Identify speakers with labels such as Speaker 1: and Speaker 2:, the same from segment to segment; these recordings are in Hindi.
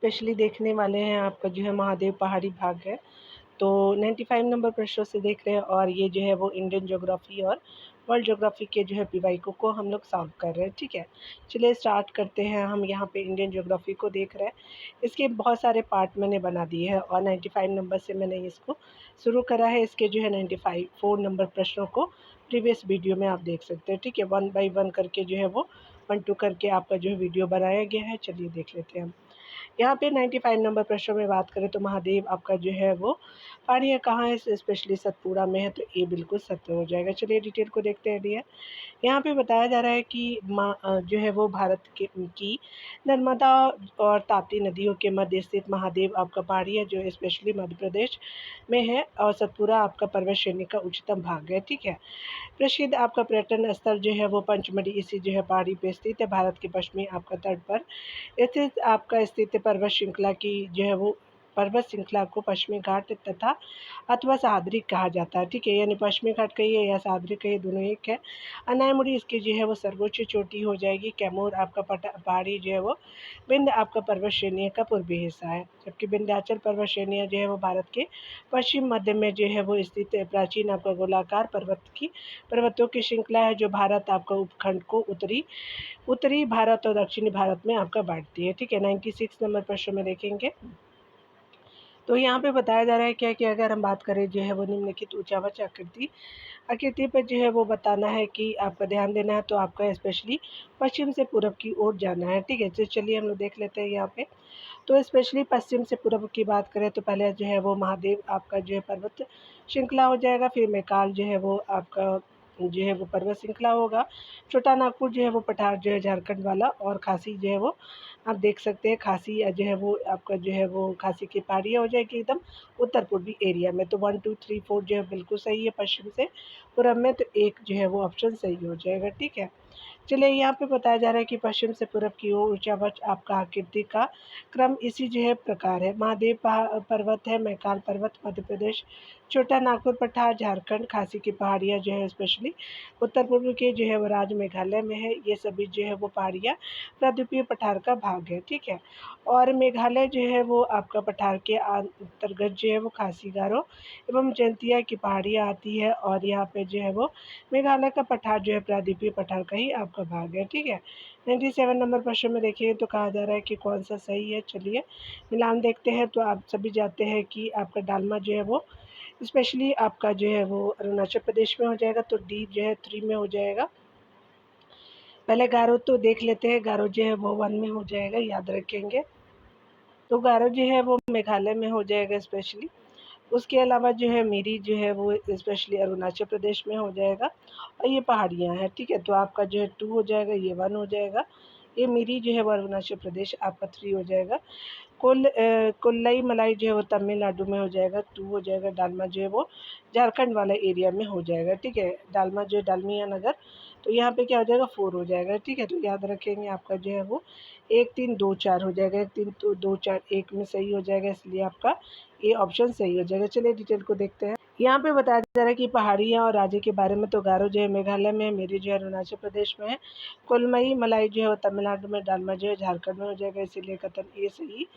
Speaker 1: स्पेशली देखने वाले हैं आपका जो है महादेव पहाड़ी भाग है। तो 95 नंबर प्रश्नों से देख रहे हैं और ये जो है वो इंडियन ज्योग्राफी और वर्ल्ड ज्योग्राफी के जो है पीवाईक्यू को हम लोग सॉल्व कर रहे हैं, ठीक है। चलिए स्टार्ट करते हैं। हम यहाँ पे इंडियन ज्योग्राफी को देख रहे हैं। इसके बहुत सारे पार्ट मैंने बना दिए हैं और 95 नंबर से मैंने इसको शुरू करा है। इसके जो है 95 4 नंबर प्रश्नों को प्रीवियस वीडियो में आप देख सकते हैं, ठीक है। 1 बाई 1 करके जो है वो 1 2 करके आपका जो है वीडियो बनाया गया है। चलिए देख लेते हैं हम। यहाँ पे 95 नंबर प्रश्नों में बात करें तो महादेव आपका जो है वो पहाड़ियाँ कहाँ है, स्पेशली सतपुड़ा में है, तो ये बिल्कुल सत्य हो जाएगा। चलिए डिटेल को देखते हैं डियर। यहाँ पे बताया जा रहा है कि जो है वो भारत के की नर्मदा और ताप्ती नदियों के मध्य स्थित महादेव आपका पहाड़ी है, जो स्पेशली मध्य प्रदेश में है, और सतपुड़ा आपका पर्वत श्रेणी का उच्चतम भाग है, ठीक है। प्रसिद्ध आपका पर्यटन स्थल जो है वो पंचमढ़ी इसी जो है पहाड़ी पे स्थित है। भारत के पश्चिमी आपका तट पर स्थित आपका स्थित पर्वत श्रृंखला की जो है वो पर्वत श्रृंखला को पश्चिमी घाट तथा अथवा सह्याद्री कहा जाता है, ठीक है। यानी पश्चिमी घाट कहिए या सह्याद्री कहिए, दोनों एक है। अनायमुड़ी इसकी जो है वो सर्वोच्च चोटी हो जाएगी। कैमूर आपका पहाड़ी जो है वो विंध्य आपका पर्वत श्रेणी का पूर्वी हिस्सा है, जबकि विंध्याचल पर्वत श्रेणी जो है वो भारत के पश्चिम मध्य में जो है वो स्थित प्राचीन आपका गोलाकार पर्वतों की श्रृंखला है, जो भारत आपका उपखंड को उत्तरी भारत और दक्षिणी भारत में आपका बाँटती है, ठीक है। 96 नंबर प्रश्न में देखेंगे तो यहाँ पे बताया जा रहा है क्या कि अगर हम बात करें जो है वो निम्नलिखित ऊंचावाच आकृति पर जो है वो बताना है कि आपका ध्यान देना है, तो आपका स्पेशली पश्चिम से पूर्व की ओर जाना है, ठीक है। तो चलिए हम लोग देख लेते हैं यहाँ पे। तो स्पेशली पश्चिम से पूर्व की बात करें तो पहले जो है वो महादेव आपका जो है पर्वत श्रृंखला हो जाएगा, फिर मैकाल जो है वो आपका जो है वो पर्वत श्रृंखला होगा। छोटा नागपुर जो है वो पठार जो है झारखंड वाला, और खासी जो है वो आप देख सकते हैं खासी जो है वो आपका जो है वो खासी की पहाड़ियाँ हो जाएगी एकदम उत्तर पूर्वी एरिया में। तो 1 2 3 4 जो है बिल्कुल सही है पश्चिम से पूरब में, तो एक जो है वो ऑप्शन सही हो जाएगा, ठीक है। चलिए यहाँ पे बताया जा रहा है कि पश्चिम से पूरब की ओर ऊंचावाच आपका आकृति का क्रम इसी जो है प्रकार है। महादेव पर्वत है, मैकाल पर्वत मध्य प्रदेश, छोटा नागपुर पठार झारखंड, खासी की पहाड़ियाँ जो है स्पेशली उत्तर पूर्व के जो है वो राज्य मेघालय में है। ये सभी जो है वो पहाड़ियाँ प्रायद्वीपीय पठार का भाग है, ठीक है। और मेघालय जो है वो आपका पठार के अंतर्गत जो है वो खासी गारो एवं जयंतिया की पहाड़ियाँ आती है, और यहाँ पे जो है वो मेघालय का पठार जो है प्रायद्वीपीय पठार का ही आपका भाग है, ठीक है। 97 नंबर प्रश्न में देखिए तो कहा जा रहा है कि कौन सा सही है। चलिए मिलान देखते हैं। तो आप सभी जानते हैं कि आपका डालमा जो है वो स्पेशली आपका जो है वो अरुणाचल प्रदेश में हो जाएगा, तो डी जो है 3 में हो जाएगा। पहले गारो तो देख लेते हैं। गारो जो है वो 1 में हो जाएगा, याद रखेंगे। तो गारो जो है वो मेघालय में हो जाएगा स्पेशली। उसके अलावा जो है मिरी जो है वो स्पेशली अरुणाचल प्रदेश में हो जाएगा, और ये पहाड़ियाँ हैं, ठीक है। तो आपका जो है 2 हो जाएगा, ये 1 हो जाएगा। ये मिरी जो है वो अरुणाचल प्रदेश आपका 3 हो जाएगा। कोल्लई मलाई जो है वो तमिलनाडु में हो जाएगा, 2 हो जाएगा। डालमा जो है वो झारखंड वाला एरिया में हो जाएगा, ठीक है। डालमा जो है डालमिया नगर, तो यहाँ पे क्या हो जाएगा 4 हो जाएगा, ठीक है। तो याद रखेंगे आपका जो है वो 1 3 2 4 हो जाएगा। 1 3 2 4 1 में सही हो जाएगा, इसलिए आपका ये ऑप्शन सही हो जाएगा। चलिए डिटेल को देखते हैं। यहाँ पे बताया जा रहा है कि पहाड़ियाँ और राज्य के बारे में। तो गारो जो है मेघालय में है, मिरी जो है अरुणाचल प्रदेश में है, कोलमई मलाई जो है वो तमिलनाडु में, डालमा जो है झारखंड में हो जाएगा, इसीलिए कथन ये सही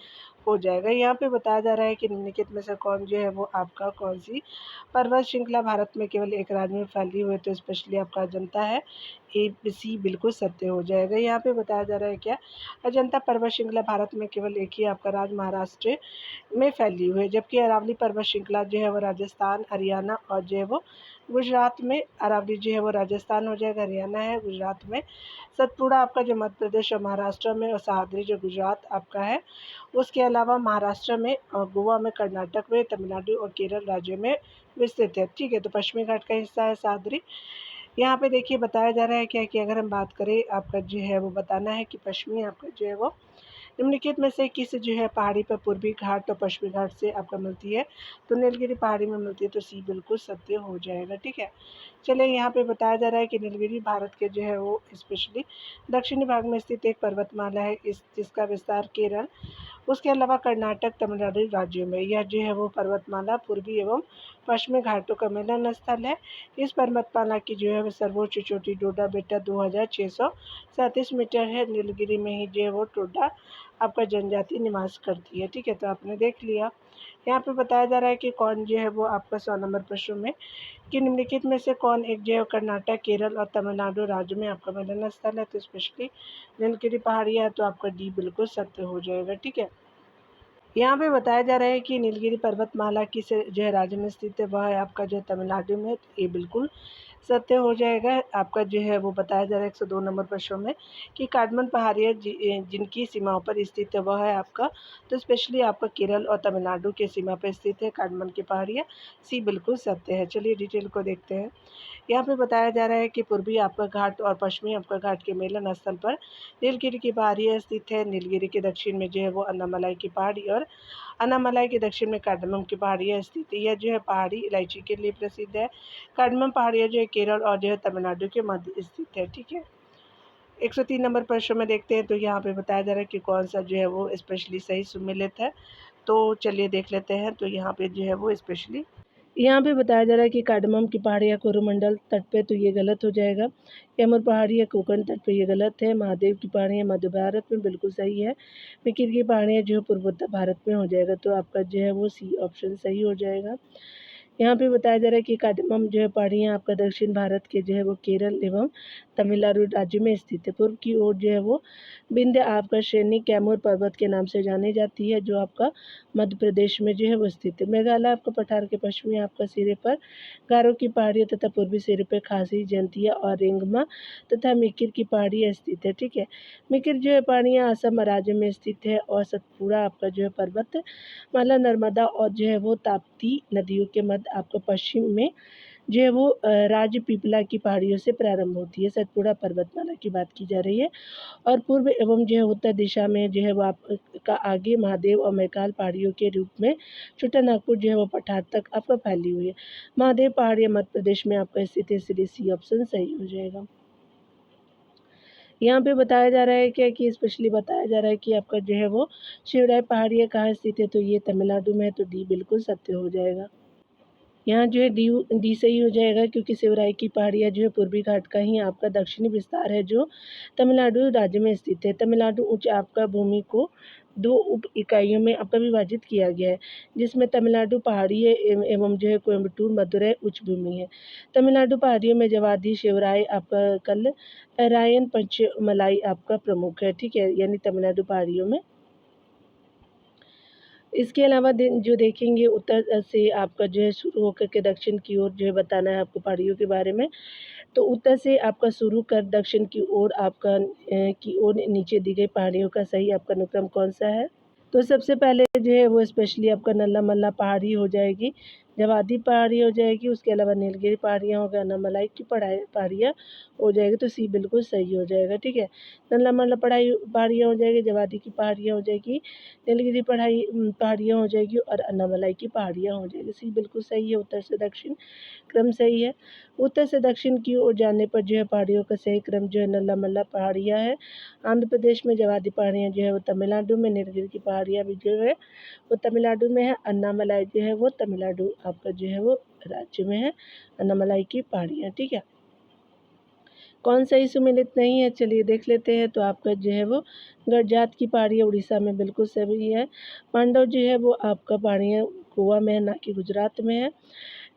Speaker 1: हो जाएगा। यहाँ पे बताया जा रहा है कि निम्नलिखित में से कौन जो है वो आपका कौन सी पर्वत श्रृंखला भारत में केवल एक राज्य में फैली हुई है, तो स्पेशली आपका अजंता है। ए सी बिल्कुल सत्य हो जाएगा। यहाँ पे बताया जा रहा है क्या, अजंता पर्वत श्रृंखला भारत में केवल एक ही आपका राज्य महाराष्ट्र में फैली हुई है, जबकि अरावली पर्वत श्रृंखला जो है वो राजस्थान हरियाणा और जो है वो गुजरात में। अरावली जो है वो राजस्थान हो जाएगा, हरियाणा है, गुजरात में। सतपुड़ा आपका जो मध्य प्रदेश और महाराष्ट्र में, और सह्याद्री जो गुजरात आपका है। उसके अलावा महाराष्ट्र में और गोवा में, कर्नाटक में, तमिलनाडु और केरल राज्यों में विस्तृत है, ठीक है। तो पश्चिमी घाट का हिस्सा है सह्याद्री। यहाँ पे देखिए बताया जा रहा है क्या कि अगर हम बात करें आपका जो है वो बताना है कि पश्चिमी आपका जो है वो निम्नलिखित में से किस जो है पहाड़ी पर पूर्वी घाट और पश्चिमी घाट से आपका मिलती है, तो नीलगिरी पहाड़ी में मिलती है, तो सी बिल्कुल सत्य हो जाएगा, ठीक है। चलिए यहाँ पे बताया जा रहा है कि नीलगिरी भारत के जो है वो स्पेशली दक्षिणी भाग में स्थित एक पर्वतमाला है, जिसका विस्तार केरल, उसके अलावा कर्नाटक, तमिलनाडु राज्यों में। यह जो है वो पर्वतमाला पूर्वी एवं पश्चिमी घाटों का मिलन स्थल है। इस पर्वतमाला की जो है वो सर्वोच्च चोटी डोडा बेटा 2637 मीटर है। नीलगिरी में ही जो है वो टोडा आपका जनजाति निवास करती है। ठीक है, तो आपने देख लिया। यहाँ पे बताया जा रहा है कि कौन जो है वो आपका 100 नंबर प्रश्न में कि निम्नलिखित में से कौन एक जो है कर्नाटक, केरल और तमिलनाडु राज्य में आपका मिलन स्थल है। तो स्पेशली नीलगिरी पहाड़ियाँ है, तो आपका डी बिल्कुल सत्य हो जाएगा। ठीक है, यहाँ पे बताया जा रहा है कि नीलगिरी पर्वतमाला किस जो है राज्य में स्थित है, वह है आपका जो है तमिलनाडु में। तो ये बिल्कुल सत्य हो जाएगा। आपका जो है वो बताया जा रहा है 102 नंबर प्रश्न में कि कार्डमन पहाड़ियाँ जिनकी सीमाओं पर स्थित है, वह है आपका, तो स्पेशली आपका केरल और तमिलनाडु के सीमा पर स्थित है कार्डमन की पहाड़ियाँ। सी बिल्कुल सत्य है। चलिए डिटेल को देखते हैं। यहाँ पे बताया जा रहा है कि पूर्वी आपका घाट और पश्चिमी आपका घाट के मिलन स्थल पर नीलगिरी की पहाड़ियाँ स्थित है। नीलगिरी के दक्षिण में जो है वो अन्नामलाई की पहाड़ी और अन्नामलाई के दक्षिण में कार्डमम की पहाड़ियाँ स्थित है। यह जो है पहाड़ी इलायची के लिए प्रसिद्ध है। कार्डमम पहाड़ियाँ जो है केरल और जो है तमिलनाडु के मध्य स्थित है। ठीक है, 103 नंबर प्रश्न में देखते हैं। तो यहाँ पे बताया जा रहा है कि कौन सा जो है वो स्पेशली सही सुमेलित है। तो चलिए देख लेते हैं। तो यहाँ पे जो है वो स्पेशली यहाँ पे बताया जा रहा है कि कार्डमम की पहाड़ियाँ कोरोमंडल तट पे, तो ये गलत हो जाएगा। कैमूर पहाड़ियाँ कोकण तट पे, ये गलत है। महादेव की पहाड़ियाँ मध्य भारत में, बिल्कुल सही है। मिकिर की पहाड़ियाँ जो है पूर्वोत्तर भारत में हो जाएगा। तो आपका जो है वो सी ऑप्शन सही हो जाएगा। यहाँ पे बताया जा रहा है कि कार्डमम जो है पहाड़ियाँ आपका दक्षिण भारत के जो है वो केरल एवं तमिलनाडु राज्य में स्थित है। पूर्व की ओर जो है वो विंध्य आपका श्रेणी कैमूर पर्वत के नाम से जानी जाती है, जो आपका मध्य प्रदेश में जो है वो स्थित है। मेघालय आपका पठार के पश्चिमी आपका सिरे पर गारो की पहाड़ियाँ तथा पूर्वी सिरे पर खासी, जयंतिया और रेंगमा तथा मिकिर की पहाड़ियाँ स्थित है। ठीक है, मिकिर जो है पहाड़ियाँ असम राज्य में स्थित है और सतपुड़ा आपका जो है पर्वत माला नर्मदा और जो है वो ताप्ती नदियों के मध्य आपका पश्चिम में जो है वो राजपीपला की पहाड़ियों से प्रारंभ होती है। सतपुड़ा पर्वतमाला की बात की जा रही है और पूर्व एवं जो है उत्तर दिशा में जो है वो आपका आगे महादेव और मैकाल पहाड़ियों के रूप में छोटा नागपुर जो है वो पठार तक आपका फैली हुई है। महादेव पहाड़ियाँ मध्य प्रदेश में आपका स्थित है, इसलिए सी ऑप्शन सही हो जाएगा। यहाँ पे बताया जा रहा है क्या कि स्पेशली बताया जा रहा है कि आपका जो है वो शिवराय पहाड़ियाँ कहाँ स्थित है, तो ये तमिलनाडु में है। तो डी बिल्कुल सत्य हो जाएगा। यहाँ जो है डी सही हो जाएगा क्योंकि शिवराय की पहाड़ियाँ जो है पूर्वी घाट का ही आपका दक्षिणी विस्तार है, जो तमिलनाडु राज्य में स्थित है। तमिलनाडु उच्च आपका भूमि को 2 उप इकाइयों में आपका विभाजित किया गया है, जिसमें तमिलनाडु पहाड़ीय एवं जो है कोयम्बटूर मदुरै उच्च भूमि है। तमिलनाडु पहाड़ियों में जवादी, शिवराय आपका कल रायन पंचमलाई आपका प्रमुख है। ठीक है, यानी तमिलनाडु पहाड़ियों में। इसके अलावा जो देखेंगे उत्तर से आपका जो है शुरू होकर के दक्षिण की ओर जो है बताना है आपको पहाड़ियों के बारे में। तो उत्तर से आपका शुरू कर दक्षिण की ओर आपका की ओर नीचे दी गई पहाड़ियों का सही आपका अनुक्रम कौन सा है? तो सबसे पहले जो है वो स्पेशली आपका नल्ला मल्ला पहाड़ी हो जाएगी, जवादी पहाड़ी हो जाएगी, उसके अलावा नीलगिरी पहाड़ियाँ हो गया, अन्नामलाई की पहाड़ियाँ हो जाएगी। तो सी बिल्कुल सही हो जाएगा। ठीक है, नल्ला मल्ला पहाड़ियाँ हो जाएगी, जवादी की पहाड़ियाँ हो जाएगी, नीलगिरी पहाड़ियाँ हो जाएगी और अन्नामलाई की पहाड़ियाँ हो जाएगी। सी बिल्कुल सही है। उत्तर से दक्षिण क्रम सही है। उत्तर से दक्षिण की ओर जाने पर जो है पहाड़ियों का सही क्रम जो है नल्ला मल्ला पहाड़ियाँ है। आंध्र प्रदेश में जवादी पहाड़ियाँ जो है वो तमिलनाडु में, नीलगिरी की पहाड़ियाँ भी जो है वो तमिलनाडु में है, अन्नामलाई जो है वो तमिलनाडु आपका जो है वो राज्य में है, अन्नामलाई की पहाड़ियाँ। ठीक है, कौन सही सुमेलित नहीं है चलिए देख लेते हैं। तो आपका जो है वो गडजात की पहाड़ियाँ उड़ीसा में बिल्कुल सही है। मांडव जो है वो आपका पहाड़ियाँ गोवा में है, ना कि गुजरात में है।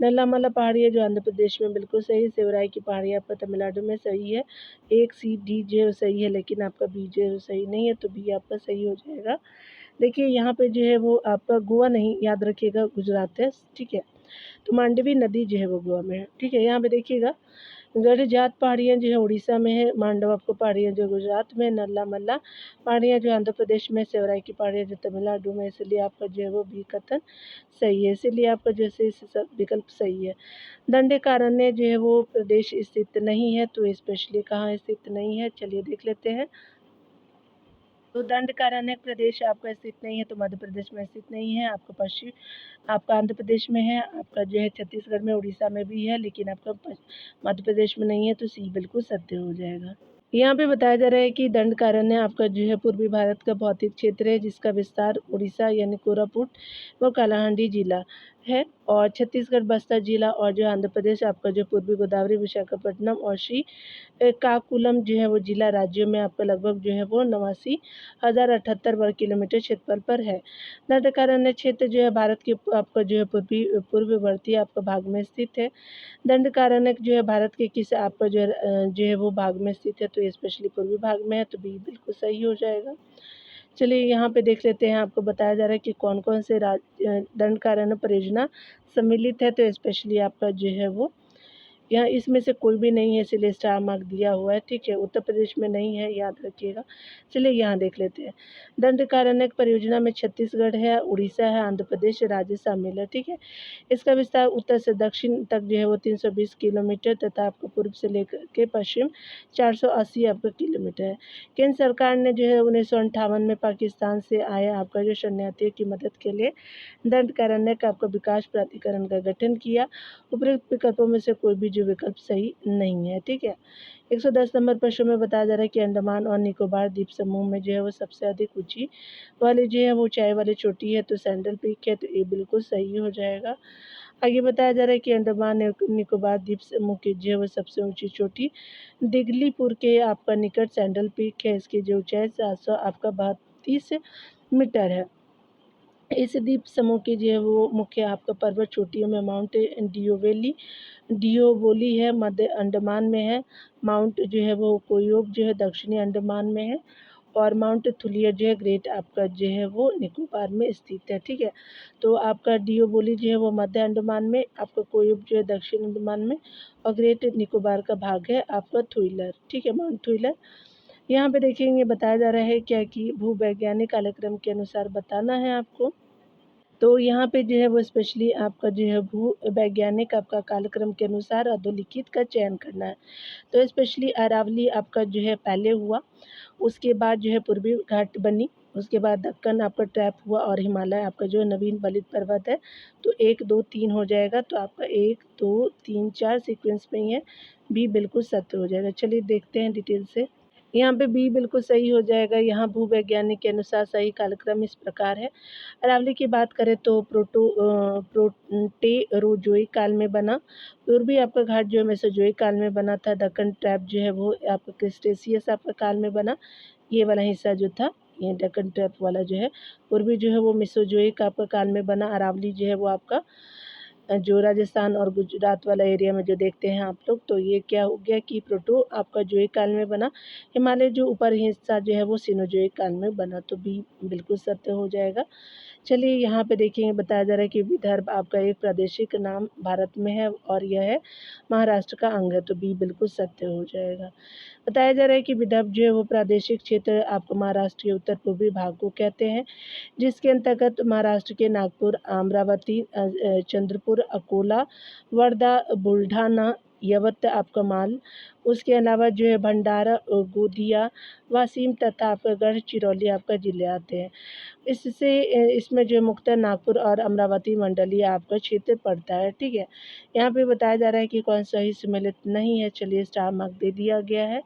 Speaker 1: नल्ला मल्ला पहाड़ियाँ जो आंध्र प्रदेश में बिल्कुल सही है। शिवराय की पहाड़ियाँ आपका तमिलनाडु में सही है। एक सी डी जो है सही है, लेकिन आपका बी जो है सही नहीं है, तो बी आपका सही हो जाएगा। देखिए यहाँ पे जो है वो आपका गोवा नहीं, याद रखिएगा गुजरात है। ठीक है, तो मांडवी नदी जो है वो गोवा में है। ठीक है, यहाँ पे देखिएगा गडजात पहाड़ियाँ जो है उड़ीसा में है, मांडव आपको पहाड़ियाँ जो गुजरात में, नल्ला मल्ला पहाड़ियाँ जो आंध्र प्रदेश में, शिवराय की पहाड़ियाँ जो तमिलनाडु में, इसलिए आपका जो है वो बी कथन सही है। इसीलिए आपका जैसे सब विकल्प सही है। दंडकारण्य जो है वो प्रदेश स्थित नहीं है, तो स्पेशली कहाँ स्थित नहीं है चलिए देख लेते हैं। तो दंडकारण्य प्रदेश आपका स्थित नहीं है, तो मध्य प्रदेश में स्थित नहीं है, आपका पश्चिम आपका आंध्र प्रदेश में है, आपका जो है छत्तीसगढ़ में, उड़ीसा में भी है, लेकिन आपका मध्य प्रदेश में नहीं है। तो सी बिल्कुल सत्य हो जाएगा। यहाँ पे बताया जा रहा है कि दंडकारण्य आपका जो है पूर्वी भारत का भौतिक क्षेत्र है, जिसका विस्तार उड़ीसा यानी कोरापुट व कालाहांडी जिला है। और छत्तीसगढ़ बस्तर जिला और जो आंध्र प्रदेश आपका जो पूर्वी गोदावरी, विशाखापट्टनम और काकुलम जो है वो जिला राज्यों में आपका लगभग जो है वो 89,078 वर्ग किलोमीटर क्षेत्रफल पर है। दंडकारण्य क्षेत्र जो है भारत के आपका जो है पूर्ववर्ती आपका भाग में स्थित है। दंडकारण्य जो है भारत के किस आपका जो है वो भाग में स्थित है, तो ये स्पेशली पूर्वी भाग में है, तो बी बिल्कुल सही हो जाएगा। चलिए यहाँ पे देख लेते हैं, आपको बताया जा रहा है कि कौन-कौन से दंडकारण्य परियोजना सम्मिलित है, तो स्पेशली आपका जो है वो यहाँ इसमें से कोई भी नहीं है, इसीलिए स्टार मार्क दिया हुआ है, ठीक है। उत्तर प्रदेश में नहीं है, याद रखिएगा। चलिए यहाँ देख लेते हैं। दंडकारण्यक परियोजना में छत्तीसगढ़ है, उड़ीसा है, आंध्र प्रदेश, राज्य शामिल है, ठीक है। इसका विस्तार उत्तर से दक्षिण तक जो है वो 320 किलोमीटर तथा आपको पूर्व से लेकर के पश्चिम 480 आपका किलोमीटर है। केंद्र सरकार ने जो है 1958 में पाकिस्तान से आए आपका जो शरणार्थियों की मदद के लिए दंडकारण्य का आपका विकास प्राधिकरण का गठन किया। उपयुक्त विकल्पों में से कोई भी जो विकल्प सही नहीं है, ठीक है। 110 नंबर प्रश्न में बताया जा रहा है कि अंडमान और निकोबार द्वीप समूह में जो है वो सबसे अधिक ऊंची वाली जो है वो ऊंचाई वाली चोटी है, तो सैंडल पीक है, तो ये बिल्कुल सही हो जाएगा। आगे बताया जा रहा है कि अंडमान निकोबार द्वीप समूह की जो है वो सबसे ऊंची चोटी दिगलीपुर के आपका निकट सैंडल पीक है। इसकी जो ऊंचाई 700 आपका 32 मीटर है। इस द्वीप समूह की जो है वो मुख्य आपका पर्वत चोटियों में माउंट डियोवोली है, मध्य अंडमान में है। माउंट जो है वो कोयोक जो है दक्षिणी अंडमान में है। और माउंट थुलियर जो है ग्रेट आपका जो है वो निकोबार में स्थित है, ठीक है। तो आपका डियोवोली जो है वो मध्य अंडमान में, आपका कोयोक जो है दक्षिण अंडमान में, और ग्रेट निकोबार का भाग है आपका थुइलर, ठीक है, माउंट थुइलर। यहाँ पे देखेंगे बताया जा रहा है क्या कि भूवैज्ञानिक कालक्रम के अनुसार बताना है आपको। तो यहाँ पे जो है वो स्पेशली आपका जो है भूवैज्ञानिक आपका कालक्रम के अनुसार अधोलिखित का चयन करना है। तो स्पेशली अरावली आपका जो है पहले हुआ, उसके बाद जो है पूर्वी घाट बनी, उसके बाद दक्कन आपका ट्रैप हुआ, और हिमालय आपका जो है नवीन बलित पर्वत है। तो 1, 2, 3 हो जाएगा, तो आपका 1, 2, 3, 4 सीक्वेंस में ही है, बी बिल्कुल सत्य हो जाएगा। चलिए देखते हैं डिटेल से। यहाँ पे बी बिल्कुल सही हो जाएगा। यहाँ भूवैज्ञानिक के अनुसार सही कालक्रम इस प्रकार है। अरावली की बात करें तो प्रोटेरोजोइक काल में बना। पूर्वी आपका घाट जो है मेसोजोइक काल में बना था। दक्कन ट्रैप जो है वो आपका क्रिस्टेशियस आपका काल में बना। ये वाला हिस्सा जो था, ये दक्कन ट्रैप वाला जो है पूर्वी जो है वो मेसोजोइक आपका काल में बना। अरावली जो है वो आपका जो राजस्थान और गुजरात वाला एरिया में जो देखते हैं आप लोग, तो ये क्या हो गया कि प्रोटो आपका जोइक काल में बना। हिमालय जो ऊपर हिस्सा जो है वो सिनोजोइक काल में बना, तो बी बिल्कुल सत्य हो जाएगा। चलिए यहाँ पे देखेंगे बताया जा रहा है कि विदर्भ आपका एक प्रादेशिक नाम भारत में है और यह है महाराष्ट्र का अंग है, तो बी बिल्कुल सत्य हो जाएगा। बताया जा रहा है कि विदर्भ जो है वो प्रादेशिक क्षेत्र आपको महाराष्ट्र के उत्तर पूर्वी भाग को कहते हैं, जिसके अंतर्गत महाराष्ट्र के नागपुर, अमरावती, चंद्रपुर, अकोला, वर्धा, बुलढाना, यवत आपका माल, उसके अलावा जो है भंडारा, गोंदिया, वाशिम तथा आपका गढ़चिरौली आपका ज़िले आते हैं। इसमें जो है मुख्यतः नागपुर और अमरावती मंडलीय आपका क्षेत्र पड़ता है, ठीक है। यहाँ पे बताया जा रहा है कि कौन सा ही सम्मिलित नहीं है, चलिए स्टार मार्क दे दिया गया है।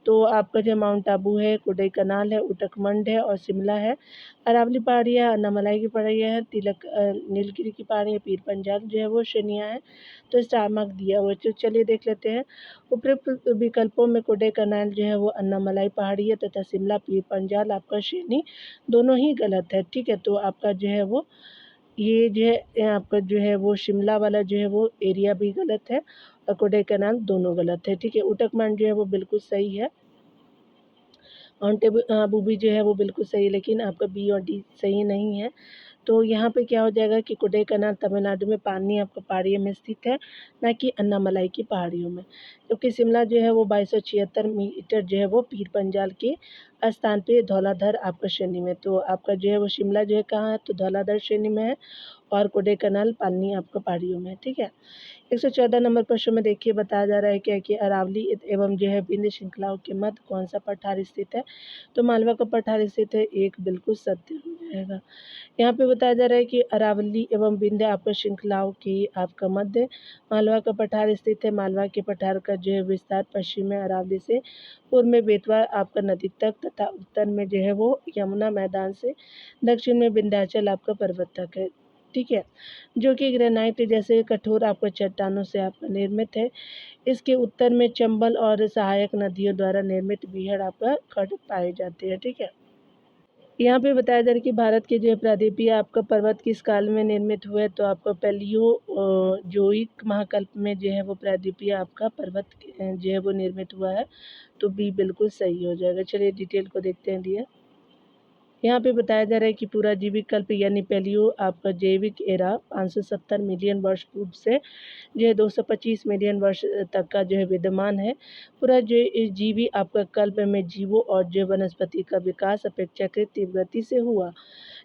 Speaker 1: तो आपका जो माउंट आबू है, कोडाईकनाल है, उटकमंड है और शिमला है। अरावली पहाड़ियाँ, अन्नामलाई की पहाड़ियाँ हैं, नीलगिरी की पहाड़ियाँ, पीर पंजाल जो है वो श्रेणियाँ हैं, तो स्टार मार्क दिया हुआ है। तो चलिए देख लेते हैं। उपयुक्त विकल्पों में कोडाईकनाल जो है वो अन्नामलाई पहाड़ी है तथा शिमला पीर पंजाल आपका श्रेणी दोनों ही गलत है, ठीक है। तो आपका जो है वो ये जो है आपका जो है वो शिमला वाला जो है वो एरिया भी गलत है और कोडाईकनाल दोनों गलत है, ठीक है। उटकमंड जो है वो बिल्कुल सही है। माउंट आबू भी जो है वो बिल्कुल सही है, लेकिन आपका बी और डी सही नहीं है। तो यहाँ पे क्या हो जाएगा कि कोडाईकनाल तमिलनाडु में पानी आपका पहाड़ियों में स्थित है, ना कि अन्नामलाई की पहाड़ियों में। क्योंकि शिमला जो है वो 2276 मीटर जो है वो पीर पंजाल के स्थान पे धौलाधर आपका श्रेणी में, तो आपका जो है वो शिमला जो है कहाँ है, तो धौलाधर श्रेणी में है, और कोडाईकनाल पानी आपका पहाड़ियों में है, ठीक है। 114 नंबर प्रश्न में देखिए बताया जा रहा है क्या कि अरावली एवं जो है विंध्य श्रृंखलाओं के मध्य कौन सा पठार स्थित है, तो मालवा का पठार स्थित है, एक बिल्कुल सत्य हो जाएगा। यहाँ पे बताया जा रहा है कि अरावली एवं विंध्य आपका श्रृंखलाओं की आपका मध्य मालवा का पठार स्थित है। मालवा के पठार का जो है विस्तार पश्चिम में अरावली से, पूर्व में बेतवा आपका नदी तक तथा उत्तर में जो है वो यमुना मैदान से, दक्षिण में विंध्याचल आपका पर्वत तक है। ठीक है, जो कि ग्रेनाइट जैसे कठोर आपको चट्टानों से आपका निर्मित है। इसके उत्तर में चंबल और सहायक नदियों द्वारा निर्मित बीहड़ आपका खड़ पाए जाते हैं। ठीक है, यहाँ पे बताया जा रहा है कि भारत के जो प्रायद्वीपीय आपका पर्वत किस काल में निर्मित हुए, तो आपका जोइक महाकल्प में जो है वो प्रायद्वीपीय आपका पर्वत जो है वो निर्मित हुआ है। तो बी बिल्कुल सही हो जाएगा। चलिए डिटेल को देखते हैं डियर। यहाँ पे बताया जा रहा है कि पूरा जीविक कल्प यानी पैलियो आपका जैविक एरा 570 मिलियन वर्ष पूर्व से जो है 225 मिलियन वर्ष तक का जो है विद्यमान है। पूरा जो जीवी आपका कल्प में जीवों और जो वनस्पति का विकास अपेक्षाकृत तीव्र गति से हुआ।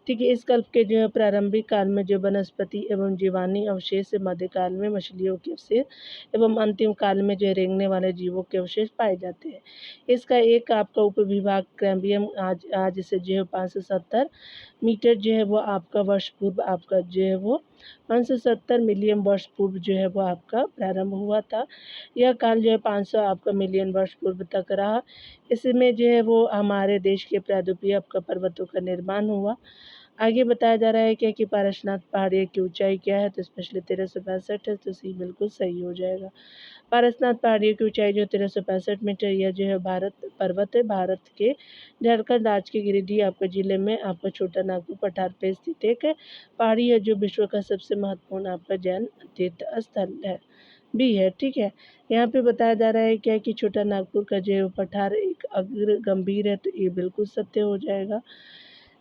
Speaker 1: ठीक है, इस कल्प के जो है प्रारंभिक काल में जो वनस्पति एवं जीवाणु अवशेष, मध्यकाल में मछलियों के अवशेष एवं अंतिम काल में जो रेंगने वाले जीवों के अवशेष पाए जाते हैं। इसका एक आपका उपविभाग कैम्बियम आज से जो है 570 मीटर जो है वो आपका वर्ष पूर्व आपका जो है वो 570 मिलियन वर्ष पूर्व जो है वो आपका प्रारंभ हुआ था। यह काल जो है 500 आपका मिलियन वर्ष पूर्व तक रहा। इसमें जो है वो हमारे देश के प्रायद्वीपीय आपका पर्वतों का निर्माण हुआ। आगे बताया जा रहा है क्या कि पारसनाथ पहाड़ी की ऊंचाई क्या है, तो स्पेशली 1365 है, तो सी बिल्कुल सही हो जाएगा। पारसनाथ पहाड़ी की ऊंचाई जो 1365 मीटर, यह जो है भारत पर्वत है। भारत के झारखंड राज्य के गिरिडीह आपके जिले में आपका छोटा नागपुर पठार पे स्थित एक पहाड़ी है, जो विश्व का सबसे महत्वपूर्ण आपका जैन तीर्थ स्थल है भी है। ठीक है, यहाँ पे बताया जा रहा है क्या कि छोटा नागपुर का जो पठार एक अग्र गंभीर है, तो ये बिल्कुल सत्य हो जाएगा।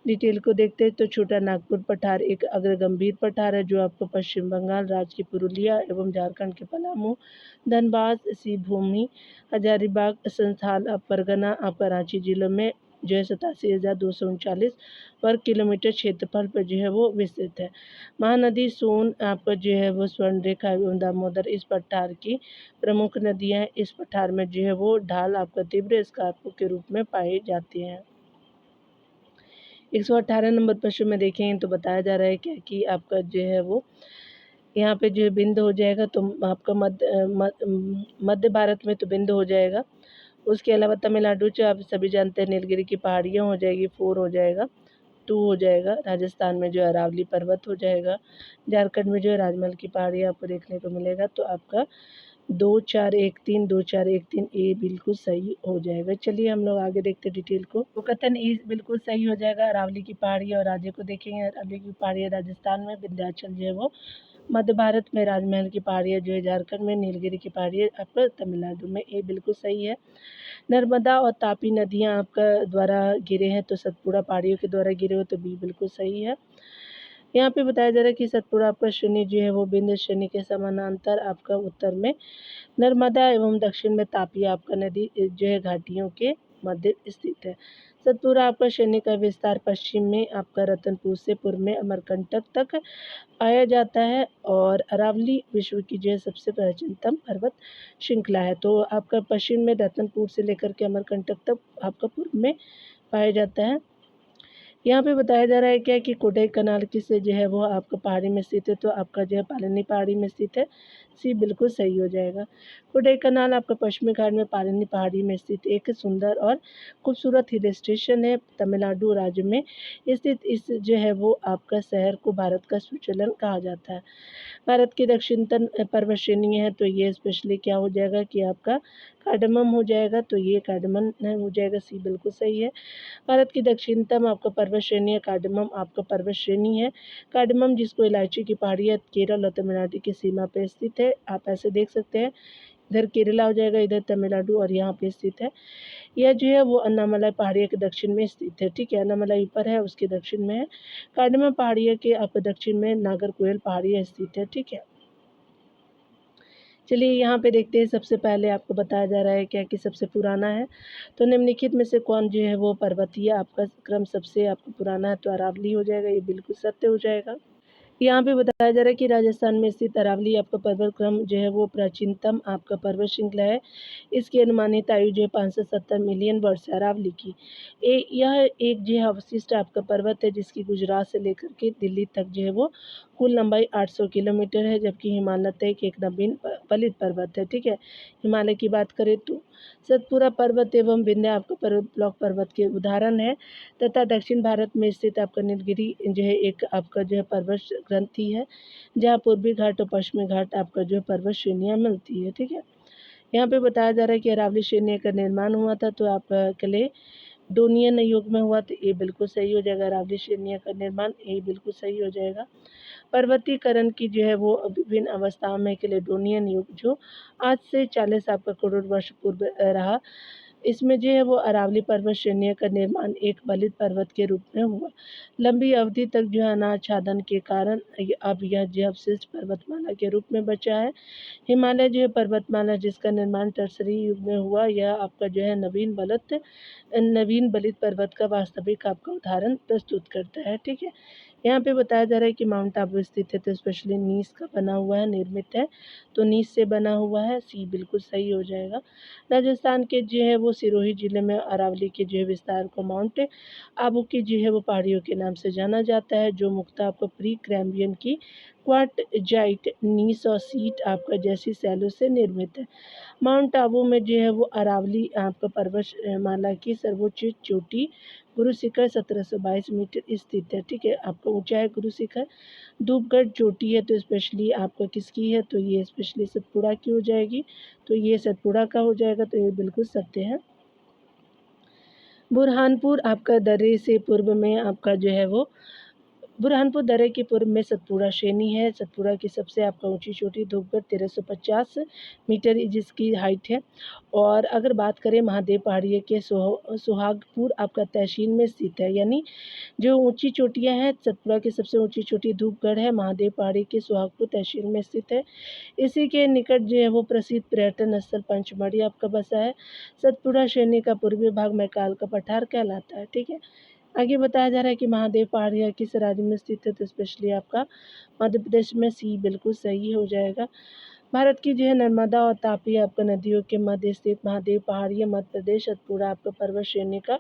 Speaker 1: डिटेल को देखते हैं तो छोटा नागपुर पठार एक अग्रगंभीर पठार है, जो आपको पश्चिम बंगाल राज्य के पुरुलिया एवं झारखंड के पलामू, धनबाद, सिवभूमि, हजारीबाग, संथाल परगना आपका रांची जिलों में जो है 87,239 वर्ग किलोमीटर क्षेत्रफल पर जो है वो विस्तृत है। महानदी सोन आपका जो है वो स्वर्णरेखा एवं दामोदर इस पठार की प्रमुख नदियाँ हैं। इस पठार में जो है वो ढाल आपका तीव्र स्कार्पों के रूप में पाए जाते हैं। 118 नंबर प्रश्न में देखें तो बताया जा रहा है क्या कि आपका जो है वो यहाँ पे जो है बिंद हो जाएगा, तो आपका मध्य भारत में तो बिंद हो जाएगा। उसके अलावा तमिलनाडु जो आप सभी जानते हैं नीलगिरी की पहाड़ियाँ हो जाएगी, 4 हो जाएगा, 2 हो जाएगा। राजस्थान में जो है अरावली पर्वत हो जाएगा। झारखंड में जो है राजमहल की पहाड़ियाँ आपको देखने को मिलेगा, तो आपका 2413 2413 ए बिल्कुल सही हो जाएगा। चलिए हम लोग आगे देखते हैं डिटेल को। तो कथन ए बिल्कुल सही हो जाएगा। अरावली की पहाड़ी और राज्य को देखेंगे। अरावली की पहाड़ी राजस्थान में, विंध्याचल जो है वो मध्य भारत में, राजमहल की पहाड़ियाँ जो है झारखंड में, नीलगिरी की पहाड़ियाँ आपका तमिलनाडु में। ए बिल्कुल सही है। नर्मदा और तापी नदियाँ आपका द्वारा गिरे हैं, तो सतपुड़ा पहाड़ियों के द्वारा गिरे हो, तो बी बिल्कुल सही है। यहाँ पे बताया जा रहा है कि सतपुड़ा आपका श्रेणी जो है वो विंध्य श्रेणी के समानांतर आपका उत्तर में नर्मदा एवं दक्षिण में तापी आपका नदी जो है घाटियों के मध्य स्थित है। सतपुड़ा आपका श्रेणी का विस्तार पश्चिम में आपका रतनपुर से पूर्व में अमरकंटक तक पाया जाता है, और अरावली विश्व की जो है सबसे प्राचीनतम पर्वत श्रृंखला है। तो आपका पश्चिम में रतनपुर से लेकर के अमरकंटक तक आपका पूर्व में पाया जाता है। यहाँ पे बताया जा रहा है क्या कि कोडई कनाल किस जो है वो आपका पहाड़ी में स्थित है, तो आपका जो है पालनी पहाड़ी में स्थित है। सी बिल्कुल सही हो जाएगा। कोडई कनाल आपका पश्चिमी घाट में पालनी पहाड़ी में स्थित एक सुंदर और खूबसूरत हिल स्टेशन है। तमिलनाडु राज्य में स्थित इस जो है वो आपका शहर को भारत का स्विट्जरलैंड कहा जाता है। भारत की दक्षिणतम पर्वत श्रेणी है, तो ये स्पेशली क्या हो जाएगा कि आपका कार्डमम हो जाएगा, तो ये कार्डमम हो जाएगा। सी बिल्कुल सही है। भारत की दक्षिणतम आपका पर्वत श्रेणी है कार्डमम आपका पर्वत श्रेणी है। कार्डमम जिसको इलायची की पहाड़ी है, केरल और तमिलनाडु की सीमा पर स्थित है। आप ऐसे देख सकते हैं, इधर केरला हो जाएगा, इधर तमिलनाडु, और यहाँ पे स्थित है। यह जो है वो अन्नामलाई पहाड़ियों के दक्षिण में स्थित है। ठीक है, अन्नामलाई ऊपर है, उसके दक्षिण में है। कार्डमम पहाड़ियों के आपके दक्षिण में नागरकोइल पहाड़ियाँ स्थित है। ठीक है, चलिए यहाँ पे देखते हैं। सबसे पहले आपको बताया जा रहा है क्या कि सबसे पुराना है, तो निम्नलिखित में से कौन जो है वो पर्वतीय आपका क्रम सबसे आपका पुराना है, तो अरावली हो जाएगा। ये बिल्कुल सत्य हो जाएगा। यहाँ पे बताया जा रहा है कि राजस्थान में स्थित अरावली आपका पर्वत क्रम जो है वो प्राचीनतम आपका पर्वत श्रृंखला है। इसकी अनुमानित आयु जो है 570 मिलियन वर्ष है अरावली की। यह एक जो है अवशिष्ट आपका पर्वत है, जिसकी गुजरात से लेकर के दिल्ली तक जो है वो कुल लंबाई 800 किलोमीटर है, जबकि हिमालय तक एक नवीन फलित पर्वत है। ठीक है, हिमालय की बात करें तो सतपुड़ा पर्वत एवं विंध्य आपका पर्वत ब्लॉक पर्वत के उदाहरण है, तथा दक्षिण भारत में स्थित आपका नीलगिरी जो है एक आपका जो है पर्वत ग्रंथि है, जहाँ पूर्वी घाट और पश्चिमी घाट आपका जो है पर्वत श्रेणियाँ मिलती है, ठीक है। यहाँ पे बताया जा रहा है कि अरावली श्रेणी का निर्माण हुआ था, तो आप कैलेडोनियन युग में हुआ, तो ये बिल्कुल सही हो जाएगा। अरावली श्रेणी का निर्माण ये बिल्कुल सही हो जाएगा। पर्वतीकरण की जो है वो विभिन्न अवस्थाओं में कैलेडोनियन युग जो आज से 40 आपका करोड़ वर्ष पूर्व रहा, इसमें जो है वो अरावली पर्वत श्रेणी का निर्माण एक बलित पर्वत के रूप में हुआ। लंबी अवधि तक जो है अनाच्छादन के कारण अब यह जो अवशिष्ट पर्वतमाला के रूप में बचा है। हिमालय जो है पर्वतमाला जिसका निर्माण टर्सरी युग में हुआ, यह आपका जो है नवीन बलित पर्वत का वास्तविक आपका उदाहरण प्रस्तुत करता है, ठीक है। यहाँ पे बताया जा रहा है कि माउंट आबू स्थित है, तो स्पेशली नीस का बना हुआ है, निर्मित है, तो नीस से बना हुआ है, सी बिल्कुल सही हो जाएगा। राजस्थान के जो है वो सिरोही जिले में अरावली के जो है विस्तार को माउंट आबू की जो है वो पहाड़ियों के नाम से जाना जाता है, जो मुख्यतः आपको प्री कैम्ब्रियन की क्वार्टजाइट नीस और सीट आपका जैसी शैलों से निर्मित है। माउंट आबू में जो है वो अरावली आपका पर्वतमाला की सर्वोच्च चोटी गुरु शिखर 1722 मीटर स्थित है, ठीक है। आपका ऊंचा है गुरु शिखर। धूपगढ़ चोटी है, तो स्पेशली आपका किसकी है, तो ये स्पेशली सतपुड़ा की हो जाएगी, तो ये सतपुड़ा का हो जाएगा, तो ये बिल्कुल सत्य है। बुरहानपुर आपका दर्रे से पूर्व में आपका जो है वो बुरहानपुर दर्रे के पूर्व में सतपुड़ा श्रेणी है। सतपुड़ा की सबसे आपका ऊंची चोटी धूपगढ़ 1350 मीटर जिसकी हाइट है। और अगर बात करें महादेव पहाड़ी के सुहागपुर आपका तहसील में स्थित है, यानी जो ऊंची चोटियां हैं, सतपुड़ा की सबसे ऊंची चोटी धूपगढ़ है, महादेव पहाड़ी के सुहागपुर तहसील में स्थित है। इसी के निकट जो है वो प्रसिद्ध पर्यटन स्थल पंचमढ़ी आपका बसा है। सतपुड़ा श्रेणी का पूर्वी भाग मैकाल का पठार कहलाता है, ठीक है। आगे बताया जा रहा है कि महादेव पहाड़ियाँ किस राज्य में स्थित है, तो स्पेशली आपका मध्य प्रदेश में, सी बिल्कुल सही हो जाएगा। भारत की जो है नर्मदा और तापी आपका नदियों के मध्य स्थित महादेव पहाड़ियाँ मध्य प्रदेश सतपुड़ा आपका पर्वत श्रेणी का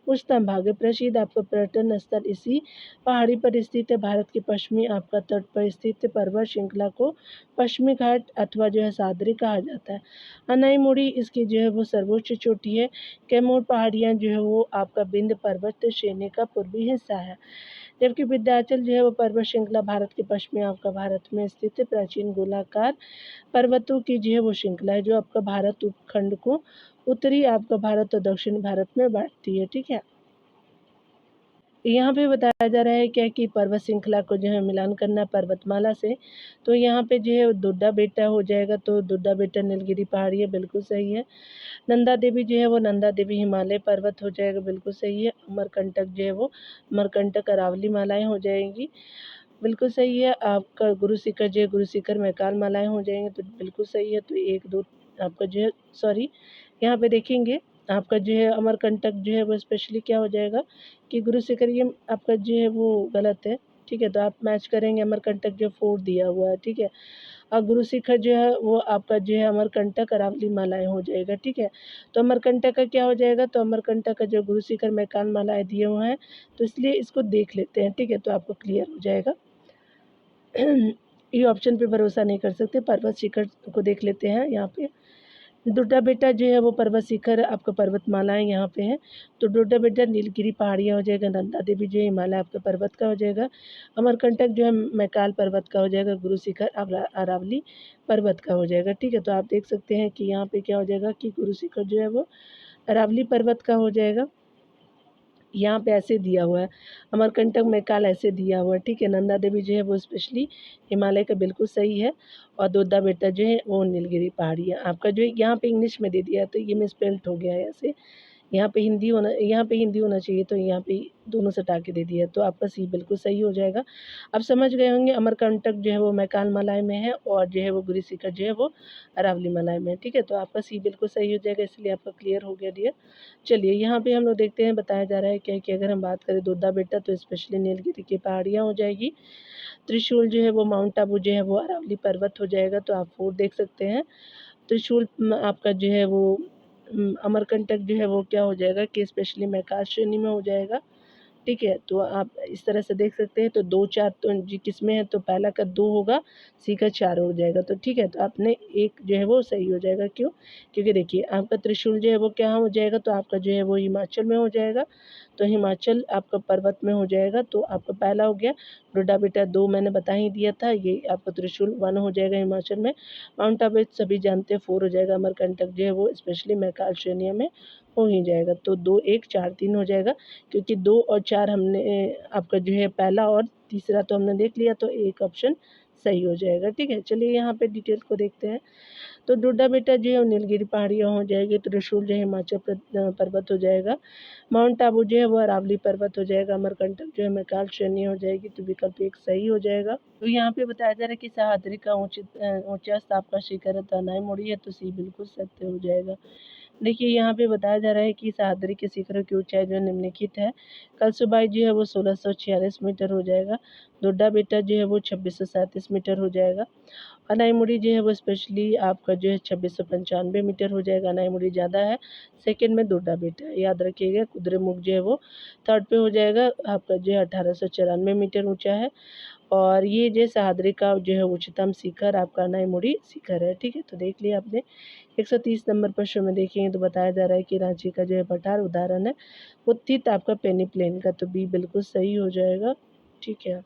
Speaker 1: उच्चतम भाग है। प्रसिद्ध आपका पर्यटन स्थल इसी पहाड़ी पर स्थित है। भारत के पश्चिमी आपका तट पर स्थित पर्वत श्रृंखला को पश्चिमी घाट अथवा जो है सादरी कहा जाता है। अनाईमुड़ी इसकी जो है वो सर्वोच्च चोटी है। कैमूर पहाड़ियाँ जो है वो आपका विंध्य पर्वत श्रेणी का पूर्वी हिस्सा है, जबकि विंध्याचल जो है वो पर्वत श्रृंखला भारत के पश्चिमी आपका भारत में स्थित प्राचीन गोलाकार पर्वतों की जो है वो श्रृंखला है, जो आपका भारत उपखंड को उत्तरी आपका भारत और दक्षिणी भारत में बांटती है, ठीक है। यहाँ पे बताया जा रहा है क्या कि पर्वत श्रृंखला को जो है मिलान करना पर्वतमाला से, तो यहाँ पे जो है दुड्डा बेटा हो जाएगा, तो दुड्डा बेटा नीलगिरी पहाड़ी है, बिल्कुल सही है। नंदा देवी जो है वो नंदा देवी हिमालय पर्वत हो जाएगा, बिल्कुल सही है। अमरकंटक जो है वो अमरकंटक अरावली मालाएं हो जाएंगी, बिल्कुल सही है। आपका गुरु शिखर जो है गुरु शिखर मैकाल मालाएं हो जाएंगे, तो बिल्कुल सही है। तो एक दो आपका जो है सॉरी यहाँ पे देखेंगे आपका जो है अमरकंटक जो है वो स्पेशली क्या हो जाएगा कि गुरु शिखर, ये आपका जो है वो गलत है, ठीक है। तो आप मैच करेंगे, अमरकंटक जो 4 दिया हुआ है, ठीक है। और गुरु शिखर जो है वो आपका जो है अमरकंटक अरावली मालाएं हो जाएगा, ठीक है। तो अमरकंटक का क्या हो जाएगा, तो अमरकंटक का जो गुरु शिखर मैकाल मालाएं दिए हुए हैं, तो इसलिए इसको देख लेते हैं, ठीक है। तो आपको क्लियर हो जाएगा। ये ऑप्शन पे भरोसा नहीं कर सकते, पर्वत शिखर को देख लेते हैं। यहाँ पे डोडा बेटा जो है वो पर्वत शिखर आपका पर्वतमालाएं यहाँ पे है, तो डोडा बेटा नीलगिरी पहाड़ियाँ हो जाएगा। नंदा देवी जो है हिमालय आपका पर्वत का हो जाएगा। अमरकंटक जो है मैकाल पर्वत का हो जाएगा। गुरु शिखर अरावली पर्वत का हो जाएगा, ठीक है। तो आप देख सकते हैं कि यहाँ पे क्या हो जाएगा कि गुरु शिखर जो है वो अरावली पर्वत का हो जाएगा, यहाँ पे ऐसे दिया हुआ है। अमरकंटक मैकाल ऐसे दिया हुआ है, ठीक है। नंदा देवी जो है वो स्पेशली हिमालय का बिल्कुल सही है, और दोदा बेटा जो है वो नीलगिरी पहाड़ी है। आपका जो है यहाँ पे इंग्लिश में दे दिया है, तो ये मिसपेल्ट हो गया है ऐसे। यहाँ पे हिंदी होना चाहिए, तो यहाँ पे दोनों से हटा के दे दिया, तो आपका सी बिल्कुल सही हो जाएगा। अब समझ गए होंगे अमरकंटक जो है वो मैकाल मलाय में है, और जो है वो गुरु शिखर जो है वो अरावली मलाय में है, ठीक है। तो आपका सी बिल्कुल सही हो जाएगा, इसलिए आपका क्लियर हो गया डियर। चलिए यहाँ पे हम लोग देखते हैं, बताया जा रहा है क्या कि अगर हम बात करें दोदा बेटा, तो स्पेशली नीलगिरी की पहाड़ियाँ हो जाएगी। त्रिशूल जो है वो माउंट आबू जो है वो अरावली पर्वत हो जाएगा, तो आप 4 देख सकते हैं। त्रिशूल आपका जो है वो अमरकंटक जो है वो क्या हो जाएगा कि स्पेशली मैकाल श्रेणी में हो जाएगा, ठीक है। तो आप इस तरह से देख सकते हैं। तो 2 4 तो जी किसमें है, तो पहला का 2 होगा, सी का 4 हो जाएगा, तो ठीक है। तो आपने एक जो है वो सही हो जाएगा, क्यों? क्योंकि देखिए आपका त्रिशूल जो है वो क्या हो जाएगा, तो आपका जो है वो हिमाचल में हो जाएगा, तो हिमाचल आपका पर्वत में हो जाएगा। तो आपका पहला हो गया, डोडा बेटा 2 मैंने बता ही दिया था, ये आपका त्रिशूल 1 हो जाएगा हिमाचल में। माउंट आबू सभी जानते हैं 4 हो जाएगा, अमरकंटक जो है वो स्पेशली मैकाल श्रेणी में हो ही जाएगा। तो 2, 1, 4, 3 हो जाएगा, क्योंकि 2 और 4 हमने आपका जो है पहला और तीसरा तो हमने देख लिया, तो एक ऑप्शन सही हो जाएगा। ठीक है, चलिए यहाँ पे डिटेल को देखते हैं। तो डोडा बेटा जो है वो नीलगिरी पहाड़ियाँ हो जाएगी, त्रिशूल जो है हिमाचल पर्वत हो जाएगा, माउंट आबू जो है वो अरावली पर्वत हो जाएगा, अमरकंटक जो है मैकाल श्रेणी हो जाएगी। तो विकल्प 1 सही हो जाएगा। तो यहाँ पे बताया जा रहा है कि सह्याद्री का ऊंचा स्थाप का शिखर है, तो अनाईमुड़ी है, तो सी बिल्कुल सत्य हो जाएगा। देखिए यहाँ पे बताया जा रहा है कि सह्याद्री के शिखरों की ऊंचाई जो निम्नलिखित है। कलसुबाई जो है वो 1646 मीटर हो जाएगा, डोडा बेटा जो है वो 2637 मीटर हो जाएगा, अनाईमुड़ी जो है वो स्पेशली आपका जो है 2695 मीटर हो जाएगा, अनाईमुड़ी ज़्यादा है। सेकंड में डोडा बेटा है, याद रखिएगा। कुद्रेमुख जो है वो थर्ड पे हो जाएगा, आपका जो है 1894 मीटर ऊंचा है। और ये जो सह्याद्री का जो है उच्चतम शिखर आपका अनाईमुड़ी शिखर है। ठीक है, तो देख लिया आपने। 130 नंबर प्रश्न में देखेंगे तो बताया जा रहा है कि रांची का जो है पठार उदाहरण है उत्थित आपका पेनीप्लेन का, तो बी बिल्कुल सही हो जाएगा। ठीक है,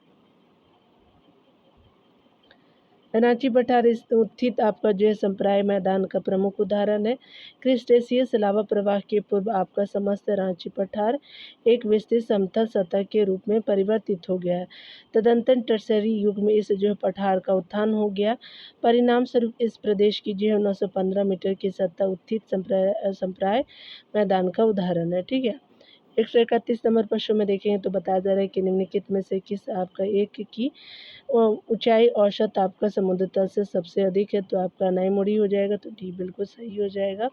Speaker 1: रांची पठार उत्थित आपका जो है संप्राय मैदान का प्रमुख उदाहरण है। क्रिस्टेशियस लावा प्रवाह के पूर्व आपका समस्त रांची पठार एक विस्तृत समतल सतह के रूप में परिवर्तित हो गया है। तदंतर टर्सरी युग में इस जो है पठार का उत्थान हो गया। परिणाम स्वरूप इस प्रदेश की जो है 915 मीटर की सतह उत्थित संप्राय मैदान का उदाहरण है। ठीक है, 131 नंबर प्रश्न में देखेंगे तो बताया जा रहा है कि निम्नलिखित में से किस आपका एक की ऊंचाई औसत आपका समुद्र तल से सबसे अधिक है, तो आपका अनाईमुड़ी हो जाएगा। तो डी बिल्कुल सही हो जाएगा।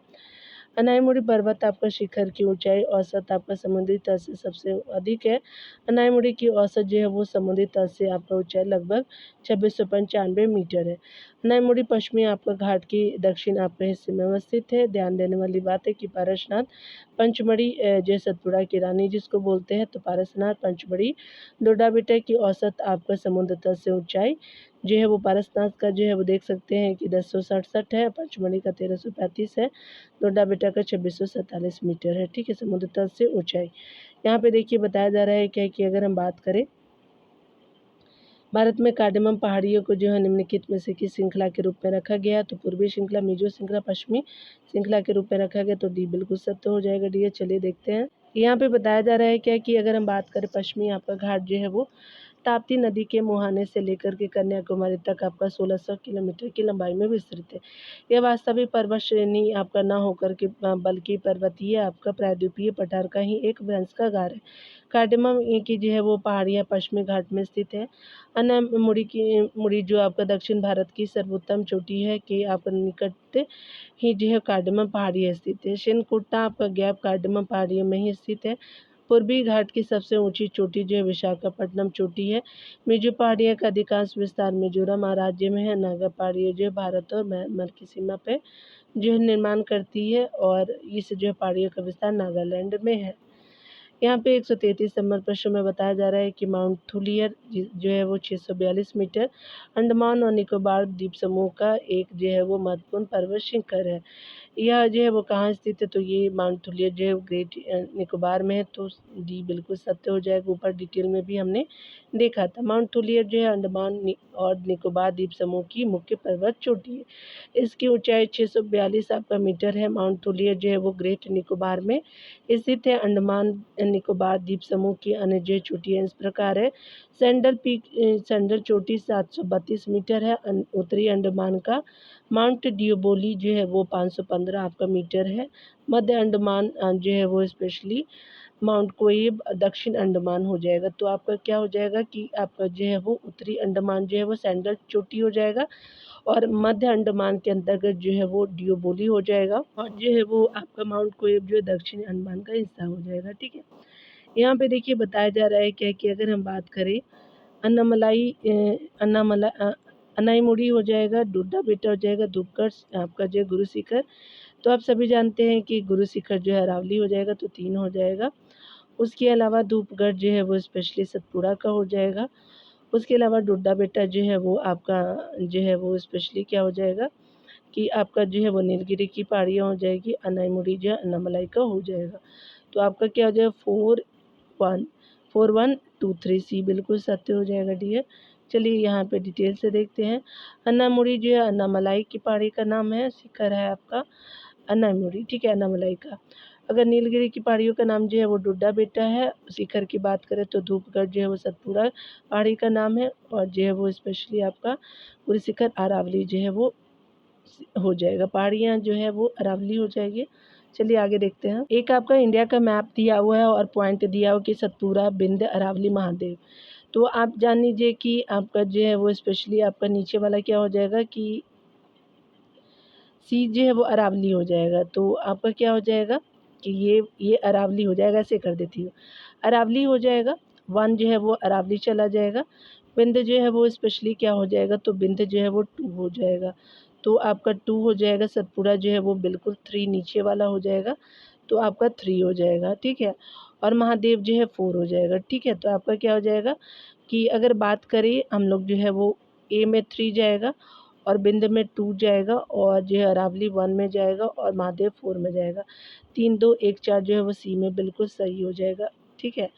Speaker 1: अनाईमुड़ी पर्वत आपका शिखर की ऊंचाई औसत आपका समुद्री तल से सबसे अधिक है। अनाईमुड़ी की औसत जो है वो समुद्री तल से आपका ऊंचाई लगभग 2695 मीटर है। अनाईमुड़ी पश्चिमी आपका घाट की दक्षिण आपके हिस्से में अवस्थित है। ध्यान देने वाली बात है कि पारसनाथ पंचमढ़ी जो सतपुड़ा की रानी जिसको बोलते हैं, तो पारसनाथ पंचमढ़ी डोडा बेटा की औसत आपका समुद्र तल से ऊंचाई जो है वो पारसनाथ का जो है वो देख सकते हैं कि 1067 है, पंचमढ़ी का 1335 है, डोडा बेटा का 2647 मीटर है। ठीक है, समुद्र तल से ऊंचाई। यहाँ पे देखिए बताया जा रहा है क्या कि अगर हम बात करें भारत में कार्डेमम पहाड़ियों को जो है निम्नलिखित में से किस श्रृंखला के रूप में रखा गया, तो पूर्वी श्रृंखला, मिजो श्रृंखला, पश्चिमी श्रृंखला के रूप में रखा गया। तो डी बिल्कुल सत्य हो जाएगा। डी, चलिए देखते हैं। यहाँ पे बताया जा रहा है क्या कि अगर हम बात करें पश्चिमी आपका घाट जो है वो ताप्ती नदी के मुहाने से लेकर के कन्याकुमारी तक आपका 1600 किलोमीटर की लंबाई में विस्तृत है। यह वास्तविक पर्वत श्रेणी आपका न होकर के बल्कि पर्वतीय आपका प्रायद्वीपीय पठार का ही एक वंशकागार है। कार्डेमम की जो है वो पहाड़ियाँ पश्चिमी घाट में स्थित है। मुड़ी जो आपका दक्षिण भारत की सर्वोत्तम चोटी है कि आपका निकट ही जो है कार्डेमम पहाड़ी स्थित है। शेनकोटा आपका गैप कार्डेमम पहाड़ियों में ही स्थित है। पूर्वी घाट की सबसे ऊंची चोटी जो है विशाखापट्टनम चोटी है। मिजो पहाड़ियों का अधिकांश विस्तार मिजोरम राज्य में है। नागा पहाड़ियाँ जो है भारत और म्यांमार की सीमा पे जो है निर्माण करती है, और इस जो है पहाड़ियों का विस्तार नागालैंड में है। यहाँ पे 133 नंबर प्रश्न में बताया जा रहा है कि माउंट थुलियर जो है वो 642 मीटर अंडमान और निकोबार द्वीप समूह का एक जो है वो महत्वपूर्ण पर्वत शिखर है। यह जो है वो कहाँ स्थित है, तो ये माउंट थुलियर जो है ग्रेट निकोबार में है। तो डी बिल्कुल सत्य हो जाएगा। ऊपर डिटेल में भी हमने देखा था। माउंट थुलियर जो है अंडमान और निकोबार द्वीप समूह की मुख्य पर्वत चोटी है। इसकी ऊंचाई 642 आपका मीटर है। माउंट थुलियर जो है वो ग्रेट निकोबार में स्थित है। अंडमान निकोबार द्वीप समूह की अन्य जो चोटियाँ इस प्रकार है। सेंडल चोटी 732 मीटर है। उत्तरी अंडमान का माउंट डियोबोली जो है वो 515 आपका मीटर है। मध्य अंडमान जो है वो स्पेशली माउंट कोएब दक्षिण अंडमान हो जाएगा। तो आपका क्या हो जाएगा कि आपका जो है वो उत्तरी अंडमान जो है वो सैंडल चोटी हो जाएगा, और मध्य अंडमान के अंतर्गत जो है वो डियोबोली हो जाएगा, और जो है वो आपका माउंट कोएब जो है दक्षिणी अंडमान का हिस्सा हो जाएगा। ठीक है, यहाँ पे देखिए बताया जा रहा है क्या कि अगर हम बात करें अनाईमुड़ी हो जाएगा, डोडा बेटा हो जाएगा, धूपगढ़ आपका जो है गुरु शिखर, तो आप सभी जानते हैं कि गुरु शिखर जो है अरावली हो जाएगा, तो 3 हो जाएगा। उसके अलावा धूपगढ़ जो है वो स्पेशली सतपुड़ा का हो जाएगा। उसके अलावा डोडा बेटा जो है वो आपका जो है वो स्पेशली क्या हो जाएगा कि आपका जो है वो नीलगिरी की पहाड़ियाँ हो जाएगी। अनाईमुड़ी जो है अन्नामलाई का हो जाएगा। तो आपका क्या हो जाएगा 4, 1 4 1 2 3 सी बिल्कुल सत्य हो जाएगा डियर। चलिए यहाँ पे डिटेल से देखते हैं। अन्नामुड़ी जो है अन्नामलाई की पहाड़ी का नाम है, शिखर है आपका अन्नामुड़ी, ठीक है, अन्नामलाई का। अगर नीलगिरी की पहाड़ियों का नाम जो है वो डोडा बेटा है। शिखर की बात करें तो धूपगढ़ जो है वो सतपुड़ा पहाड़ी का नाम है, और जो है वो स्पेशली आपका पूरी शिखर अरावली जो है वो हो जाएगा, पहाड़ियाँ जो है वो अरावली हो जाएगी। चलिए आगे देखते हैं। एक आपका इंडिया का मैप दिया हुआ है और पॉइंट दिया हुआ कि सतपुड़ा, बिंद, अरावली, महादेव। तो आप जान लीजिए कि आपका जो है वो स्पेशली आपका नीचे वाला क्या हो जाएगा कि सी जो है वो अरावली हो जाएगा। तो आपका क्या हो जाएगा कि ये अरावली हो जाएगा, ऐसे कर देती हूँ, अरावली हो जाएगा। 1 जो है वो अरावली चला जाएगा। बिंद जो है वो स्पेशली क्या हो जाएगा, तो बिंद जो है वो 2 हो जाएगा। तो आपका 2 हो जाएगा। सतपुड़ा जो है वो बिल्कुल 3 नीचे वाला हो जाएगा, तो आपका 3 हो जाएगा, ठीक है। और महादेव जो है 4 हो जाएगा, ठीक है। तो आपका क्या हो जाएगा कि अगर बात करें हम लोग जो है वो ए में 3 जाएगा, और बिंद में 2 जाएगा, और जो है अरावली 1 में जाएगा, और महादेव 4 में जाएगा। 3 2 1 4 जो है वो सी में बिल्कुल सही हो जाएगा, ठीक है।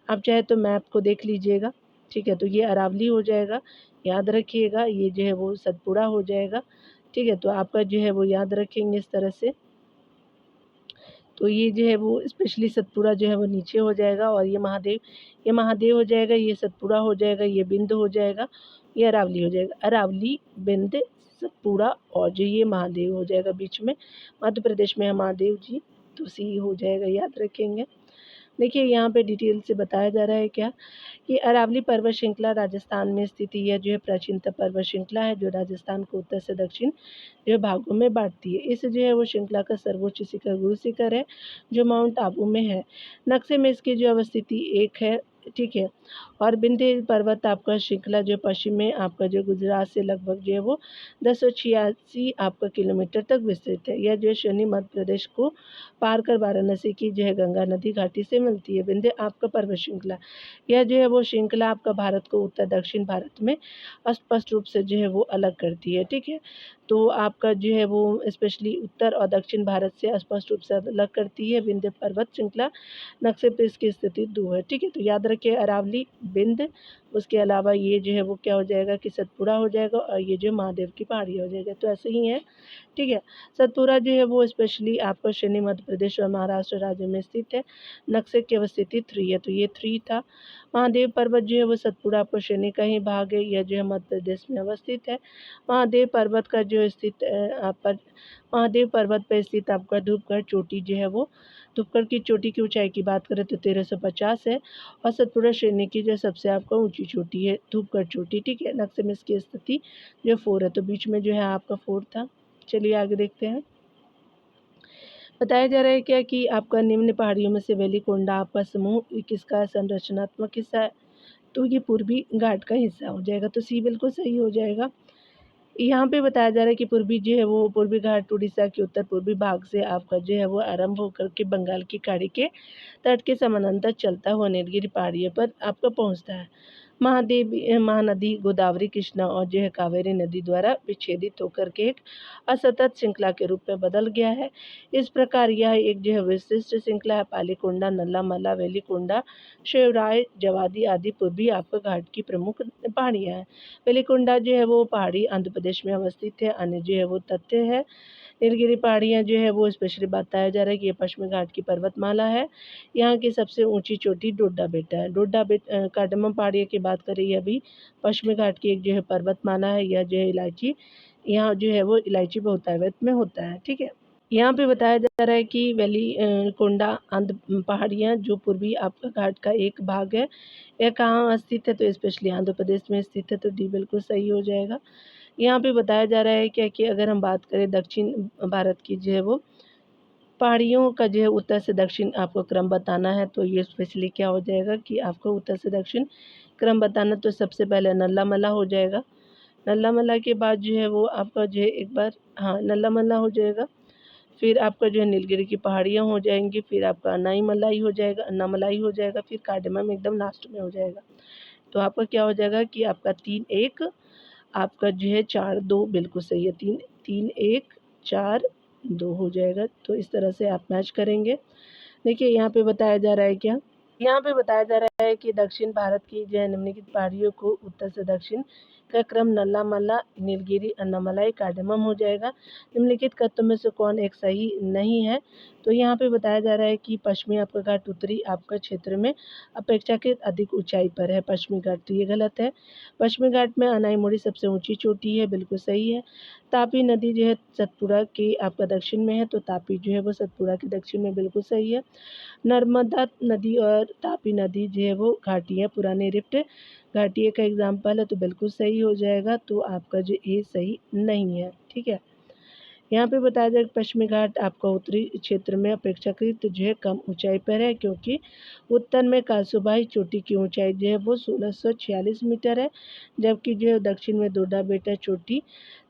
Speaker 1: आप चाहे तो मैप को देख लीजिएगा, ठीक है। तो ये अरावली हो जाएगा, याद रखिएगा। ये जो है वो सतपुड़ा हो जाएगा, ठीक है। तो आपका जो है वो याद रखेंगे इस तरह से। तो ये जो है वो स्पेशली सतपुड़ा जो है वो नीचे हो जाएगा, और ये महादेव हो जाएगा, ये सतपुड़ा हो जाएगा, ये बिंद हो जाएगा, ये अरावली हो जाएगा। अरावली, बिंद, सतपुड़ा, और जो ये महादेव हो जाएगा बीच में, मध्य प्रदेश में है महादेव जी, तो सी हो जाएगा, याद रखेंगे। देखिए यहाँ पे डिटेल से बताया जा रहा है क्या कि अरावली पर्वत श्रृंखला राजस्थान में स्थित यह जो है प्राचीनतम पर्वत श्रृंखला है, जो राजस्थान को उत्तर से दक्षिण जो है भागों में बांटती है। इस जो है वो श्रृंखला का सर्वोच्च शिखर गुरु शिखर है, जो माउंट आबू में है। नक्शे में इसकी जो अवस्थिति 1 है, ठीक है। और विंध्य पर्वत आपका श्रृंखला जो पश्चिम में आपका जो गुजरात से लगभग जो है वो 1086 आपका किलोमीटर तक विस्तृत है। यह जो है शनि मध्य प्रदेश को पार कर वाराणसी की जो है गंगा नदी घाटी से मिलती है। विंध्य आपका पर्वत श्रृंखला, यह जो है वो श्रृंखला आपका भारत को उत्तर दक्षिण भारत में स्पष्ट रूप से जो है वो अलग करती है, ठीक है। तो आपका जो है वो स्पेशली उत्तर और दक्षिण भारत से स्पष्ट रूप से अलग करती है विंध्य पर्वत श्रृंखला। नक्शे पे इसकी स्थिति 2 है, ठीक है। तो याद रखिए अरावली, बिंद, उसके अलावा ये जो है वो क्या हो जाएगा कि सतपुड़ा हो जाएगा, और ये जो महादेव की पहाड़ी हो जाएगा। तो ऐसे ही है, ठीक है। सतपुड़ा जो है वो स्पेशली आपका शनि मध्य प्रदेश और महाराष्ट्र राज्य में स्थित है। नक्शे की अवस्थिति 3 है, तो ये 3 था। महादेव पर्वत जो है वो सतपुड़ा आपको शनि का ही भाग है, यह जो है मध्य प्रदेश में अवस्थित है। महादेव पर्वत का जो स्थित आप पर महादेव पर्वत पर स्थित आपका धूपगढ़ चोटी जो है वो धूपगढ़ की चोटी की ऊंचाई की बात करें तो 1350 है, और सतपुड़ा श्रेणी की जो सबसे आपका ऊंची चोटी है धूपगढ़ चोटी, ठीक है। नक्शे में इसकी स्थिति जो 4 है, तो बीच में जो है आपका 4 था। चलिए आगे देखते हैं। बताया जा रहा है क्या कि आपका निम्न पहाड़ियों में से वेलिकोंडा आपका समूह किसका संरचनात्मक हिस्सा है, तो ये पूर्वी घाट का हिस्सा हो जाएगा, तो सी बिल्कुल सही हो जाएगा। यहाँ पे बताया जा रहा है कि पूर्वी जो है वो पूर्वी घाट उड़ीसा के उत्तर पूर्वी भाग से आपका जो है वो आरंभ होकर के बंगाल की खाड़ी के तट के समानांतर चलता हुआ नीलगिरी पहाड़ियों पर आपका पहुँचता है। महानदी गोदावरी, कृष्णा और जो है कावेरी नदी द्वारा विच्छेदित होकर के एक असतत श्रृंखला के रूप में बदल गया है। इस प्रकार यह एक जो है विशिष्ट श्रृंखला है। पालीकोंडा, नल्लामला, वेलिकोंडा, शिवराय, जवादी आदि पूर्वी आपका घाट की प्रमुख पहाड़ियाँ हैं। वेलिकोंडा जो है वो पहाड़ी आंध्र प्रदेश में अवस्थित है। अन्य जो है वो तथ्य है, नीलगिरी पहाड़ियाँ जो है वो स्पेशली बताया जा रहा है कि ये पश्चिमी घाट की पर्वतमाला है। यहाँ की सबसे ऊंची चोटी डोडा बेटा है। कार्डमम पहाड़ियों की बात करें, यह भी पश्चिमी घाट की एक जो है पर्वतमाला है। यह जो है इलायची, यहाँ जो है वो इलायची बहुतायत में होता है, ठीक है। यहाँ पे बताया जा रहा है कि कोंडा आंध्र पहाड़ियाँ जो पूर्वी आपका घाट का एक भाग है, यह कहाँ स्थित है, तो स्पेशली आंध्र प्रदेश में स्थित है, तो डी बिल्कुल सही हो जाएगा। यहाँ पे बताया जा रहा है क्या कि अगर हम बात करें दक्षिण भारत की जो है वो पहाड़ियों का जो है उत्तर से दक्षिण आपको क्रम बताना है, तो ये स्पेशली क्या हो जाएगा कि आपको उत्तर से दक्षिण क्रम बताना, तो सबसे पहले नल्लामला हो जाएगा। नल्लामला के बाद जो है वो आपका जो है एक बार, हाँ, नल्लामला हो जाएगा। फिर आपका जो है नीलगिरी की पहाड़ियाँ हो जाएंगी, फिर आपका अन्नामलाई हो जाएगा, फिर कार्डेमम एकदम लास्ट में हो जाएगा। तो आपका क्या हो जाएगा कि आपका 3 1 आपका जो है 4 2 बिल्कुल सही है। 3 3 1 4 2 हो जाएगा। तो इस तरह से आप मैच करेंगे। देखिए यहाँ पे बताया जा रहा है क्या यहाँ पे बताया जा रहा है कि दक्षिण भारत की जो है निम्नलिखित पहाड़ियों को उत्तर से दक्षिण का क्रम नल्ला मल्ला, नीलगिरी, अन्नामलाई, कार्डेमम हो जाएगा। निम्नलिखित कथनों में से कौन एक सही नहीं है? तो यहाँ पे बताया जा रहा है कि पश्चिमी आपका घाट उत्तरी आपका क्षेत्र में अपेक्षाकृत अधिक ऊंचाई पर है, पश्चिमी घाट, तो ये गलत है। पश्चिमी घाट में अनाईमुड़ी सबसे ऊंची चोटी है, बिल्कुल सही है। तापी नदी जो है सतपुड़ा के आपका दक्षिण में है, तो तापी जो है वो सतपुड़ा के दक्षिण में, बिल्कुल सही है। नर्मदा नदी और तापी नदी जो है वो घाटी है, पुराने रिफ्ट घाटी का एग्जाम्पल है, तो बिल्कुल सही हो जाएगा। तो आपका जो ए सही नहीं है, ठीक है। यहाँ पे बताया जाए कि पश्चिमी घाट आपका उत्तरी क्षेत्र में अपेक्षाकृत जो है कम ऊंचाई पर है, क्योंकि उत्तर में कासूबाई चोटी की ऊंचाई जो है वो 1646 मीटर है, जबकि जो है दक्षिण में डोडा बेटा चोटी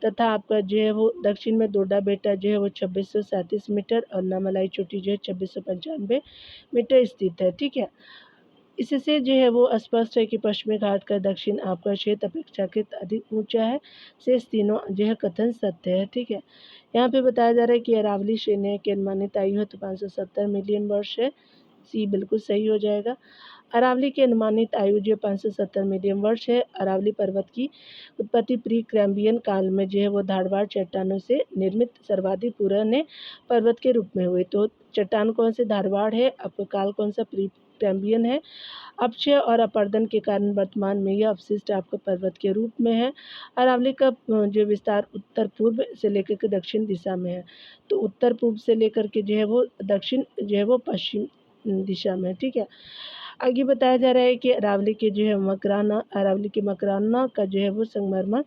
Speaker 1: तथा आपका जो है वो दक्षिण में डोडा बेटा जो है वो 2637 मीटर और नामलाई चोटी जो है 2695 मीटर स्थित है, ठीक है। इससे जो है वो स्पष्ट है कि पश्चिमी घाट का दक्षिण आपका क्षेत्र अपेक्षाकृत अधिक ऊंचा है। शेष तीनों जो है कथन सत्य है, ठीक है। यहाँ पे बताया जा रहा है कि अरावली श्रेणी की अनुमानित आयु है तो 570 मिलियन वर्ष है, सी बिल्कुल सही हो जाएगा। अरावली की अनुमानित आयु जो 570 मिलियन वर्ष है। अरावली पर्वत की उत्पत्ति प्री कैम्ब्रियन काल में जो है वो धारवाड़ चट्टानों से निर्मित सर्वाधिक पुराने पर्वत के रूप में हुए। तो चट्टान कौन से धारवाड़ है, आपका काल कौन सा प्री कैम्ब्रियन है। अपक्षय और अपर्दन के कारण वर्तमान में यह अवशिष्ट आपका पर्वत के रूप में है। अरावली का जो विस्तार उत्तर पूर्व से लेकर के दक्षिण दिशा में है, तो उत्तर पूर्व से लेकर के जो है वो दक्षिण जो है वो पश्चिम दिशा में है, ठीक है। आगे बताया जा रहा है कि अरावली के जो है मकराना, अरावली के मकराना का जो है वो संगमरमर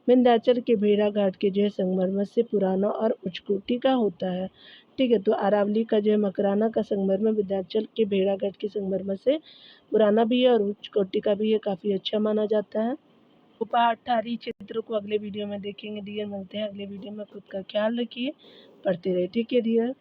Speaker 1: विंध्याचल के भेड़ा घाट के जो है संगमरमर से पुराना और उच्च कोटि का होता है, ठीक है। तो अरावली का जो है मकराना का संगमरमर विंध्याचल के भेड़ा घाट के संगमरमर से पुराना भी है और उच्च कोटि का भी है, काफ़ी अच्छा माना जाता है। तो पहाड़ी क्षेत्रों को अगले वीडियो में देखेंगे डियर। मिलते हैं अगले वीडियो में, खुद का ख्याल रखिए, पढ़ते रहिए, ठीक है डियर।